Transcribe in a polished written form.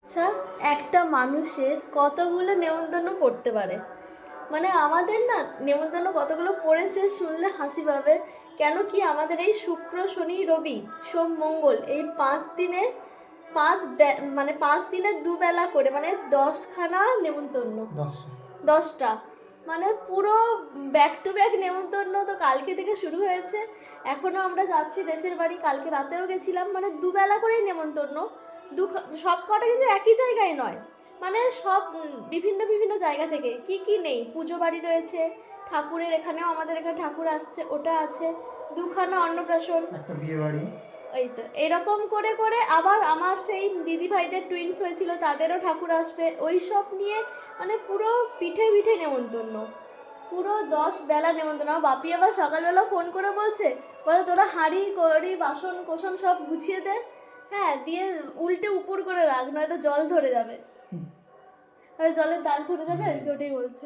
আচ্ছা, একটা মানুষের কতগুলো নেমন্তন্ন পড়তে পারে? মানে আমাদের না নেমন্তন্ন কতগুলো পড়েছে শুনলে হাসি পাবে। কেন কি আমাদের এই শুক্র শনি রবি সোম মঙ্গল এই 5 দিনে মানে 5 দিনে দুবেলা করে মানে 10খানা নেমন্তন্ন। 10টা মানে পুরো ব্যাক টু ব্যাক নেমন্তন্ন তো কালকে থেকে শুরু হয়েছে। এখনও আমরা যাচ্ছি দেশের বাড়ি, কালকে রাতেও গেছিলাম, মানে দুবেলা করেই নেমন্তন্ন। সব কটা কিন্তু একই জায়গায় নয়, মানে সব বিভিন্ন বিভিন্ন জায়গা থেকে। কি কি নেই, পুজো বাড়ি রয়েছে, ঠাকুরের এখানেও আমাদের এখানে ঠাকুর আসছে, ওটা আছে, 2খানা অন্নপ্রাশন, একটা বিয়ে বাড়ি। এই তো এরকম করে করে আবার আমার সেই দিদি ভাইদের টুইন্স হয়েছিল, তাদেরও ঠাকুর আসবে, ওই সব নিয়ে মানে পুরো পিঠে পিঠে নেমন্তন্ন, পুরো 10 বেলা নেমন্তন্ন। আমার বাপি আবার সকালবেলা ফোন করে বলে তোরা হাঁড়ি কড়ি বাসন কোসন সব গুছিয়ে দে, হ্যাঁ, দিয়ে উল্টে উপর করে রাখ, নয়তো জল ধরে যাবে, জলের দাগ ধরে যাবে আর কি, ওটাই বলছে।